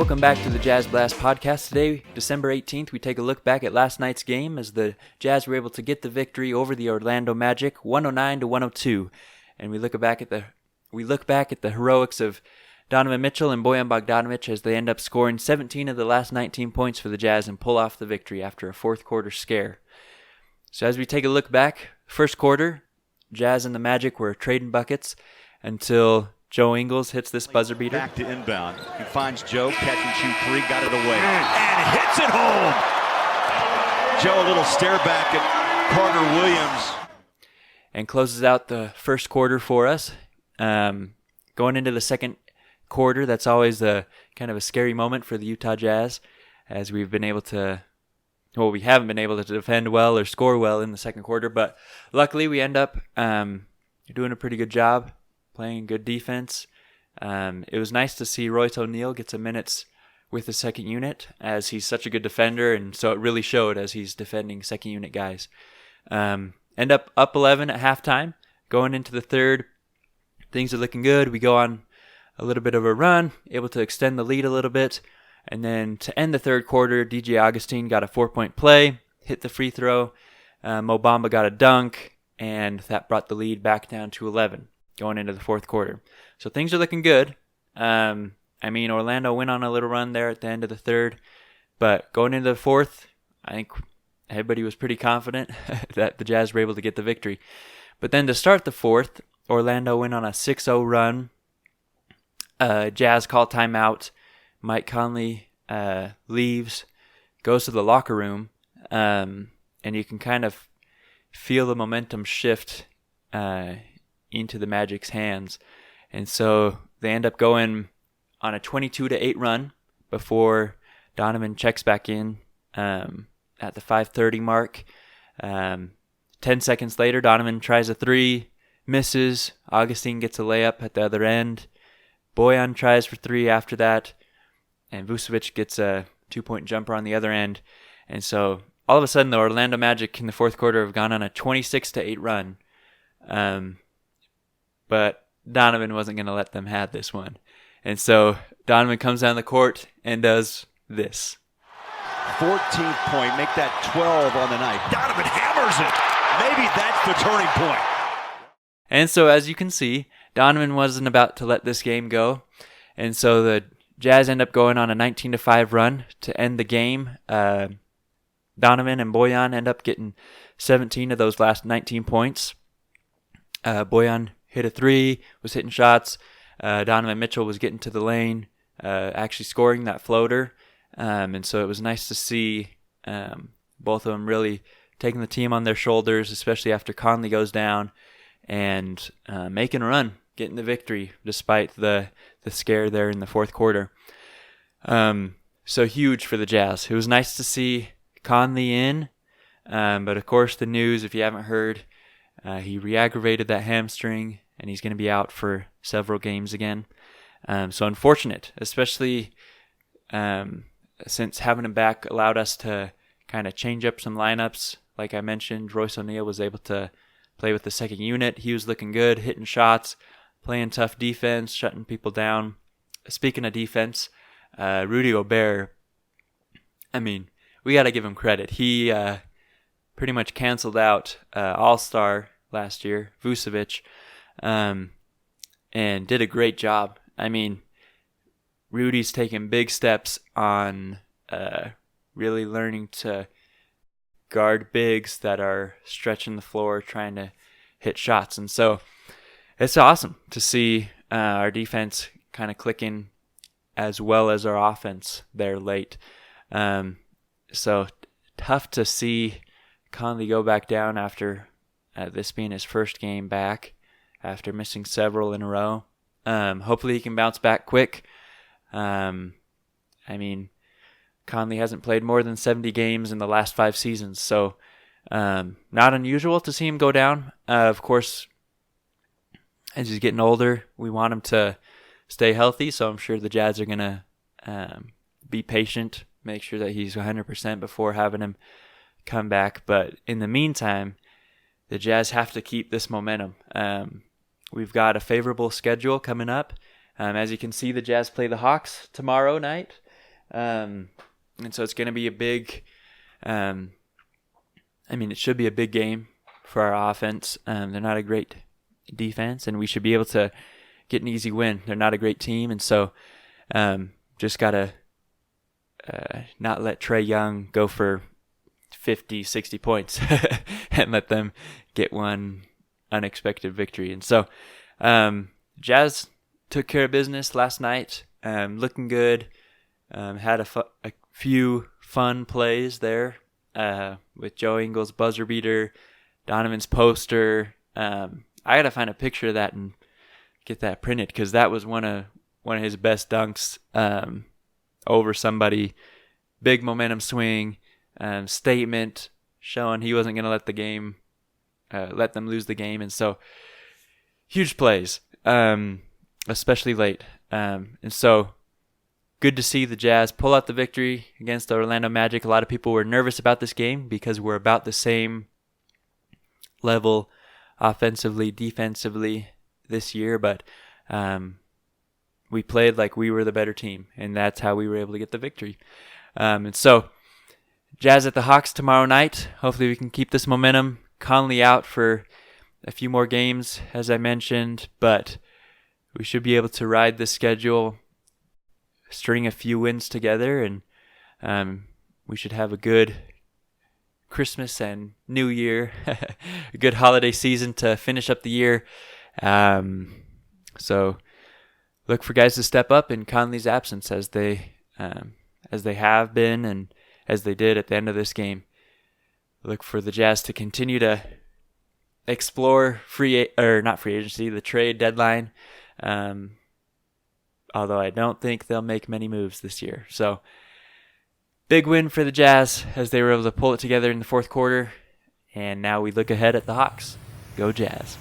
Welcome back to the Jazz Blast podcast. Today, December 18th, we take a look back at last night's game as the Jazz were able to get the victory over the Orlando Magic, 109-102. And we look back at the heroics of Donovan Mitchell and Bojan Bogdanovic as they end up scoring 17 of the last 19 points for the Jazz and pull off the victory after a fourth quarter scare. So as we take a look back, first quarter, Jazz and the Magic were trading buckets until Joe Ingles hits this buzzer beater. Back to inbound. He finds Joe, catch and shoot three, got it away. And hits it home. Joe, a little stare back at Carter Williams. And closes out the first quarter for us. Going into the second quarter, that's always a kind of a scary moment for the Utah Jazz, as we haven't been able to defend well or score well in the second quarter, but luckily we end up doing a pretty good job, playing good defense. It was nice to see Royce O'Neal get some minutes with the second unit, as he's such a good defender, and so it really showed as he's defending second unit guys. End up 11 at halftime. Going into the third, things are looking good. We go on a little bit of a run, able to extend the lead a little bit. And then to end the third quarter, DJ Augustine got a 4-point play, hit the free throw. Mo Bamba got a dunk, and that brought the lead back down to 11 going into the fourth quarter. So things are looking good. Orlando went on a little run there at the end of the third. But going into the fourth, I think everybody was pretty confident that the Jazz were able to get the victory. But then to start the fourth, Orlando went on a 6-0 run. Jazz called timeout. Mike Conley leaves, goes to the locker room, and you can kind of feel the momentum shift into the Magic's hands. And so they end up going on a 22-8 run before Donovan checks back in at the 5:30 mark. 10 seconds later, Donovan tries a three, misses. Augustine gets a layup at the other end. Bojan tries for three after that. And Vucevic gets a 2-point jumper on the other end. And so all of a sudden the Orlando Magic in the fourth quarter have gone on a 26-8 run. But Donovan wasn't going to let them have this one. And so Donovan comes down the court and does this. 14th point, make that 12 on the night. Donovan hammers it. Maybe that's the turning point. And so as you can see, Donovan wasn't about to let this game go. And so the Jazz end up going on a 19-5 run to end the game. Donovan and Bojan end up getting 17 of those last 19 points. Bojan hit a three, was hitting shots. Donovan Mitchell was getting to the lane, actually scoring that floater. And so it was nice to see both of them really taking the team on their shoulders, especially after Conley goes down, and making a run, getting the victory despite the scare there in the fourth quarter. So huge for the Jazz. It was nice to see Conley in, but of course the news, if you haven't heard, he re-aggravated that hamstring, and he's going to be out for several games again. So unfortunate, especially since having him back allowed us to kind of change up some lineups. Like I mentioned, Royce O'Neal was able to play with the second unit. He was looking good, hitting shots, playing tough defense, shutting people down. Speaking of defense, Rudy Gobert, we got to give him credit. He pretty much canceled out All-Star last year, Vucevic, and did a great job. Rudy's taken big steps on really learning to guard bigs that are stretching the floor, trying to hit shots. And so it's awesome to see our defense kind of clicking as well as our offense there late. So tough to see Conley go back down after this being his first game back after missing several in a row. Hopefully he can bounce back quick. Conley hasn't played more than 70 games in the last 5 seasons, so not unusual to see him go down. Of course, as he's getting older, we want him to stay healthy, so I'm sure the Jazz are going to be patient, make sure that he's 100% before having him come back. But in the meantime, the Jazz have to keep this momentum. We've got a favorable schedule coming up. As you can see, the Jazz play the Hawks tomorrow night. And so it's going to be a big, it should be a big game for our offense. They're not a great defense, and we should be able to get an easy win. They're not a great team, and so just got to not let Trae Young go for 50, 60 points and let them get one unexpected victory. And so Jazz took care of business last night, looking good. Had a few fun plays there with Joe Ingles' buzzer beater, Donovan's poster. I got to find a picture of that and get that printed, because that was one of his best dunks over somebody. Big momentum swing, statement, showing he wasn't going to let them lose the game. And so huge plays, especially late. And so good to see the Jazz pull out the victory against the Orlando Magic. A lot of people were nervous about this game because we're about the same level offensively, defensively this year, but we played like we were the better team, and that's how we were able to get the victory. And so Jazz at the Hawks tomorrow night. Hopefully we can keep this momentum. Conley out for a few more games, as I mentioned, but we should be able to ride the schedule, string a few wins together, and we should have a good Christmas and New Year, a good holiday season to finish up the year. So look for guys to step up in Conley's absence, as they have been and as they did at the end of this game. Look for the Jazz to continue to explore the trade deadline. Although I don't think they'll make many moves this year. So big win for the Jazz as they were able to pull it together in the fourth quarter. And now we look ahead at the Hawks. Go Jazz.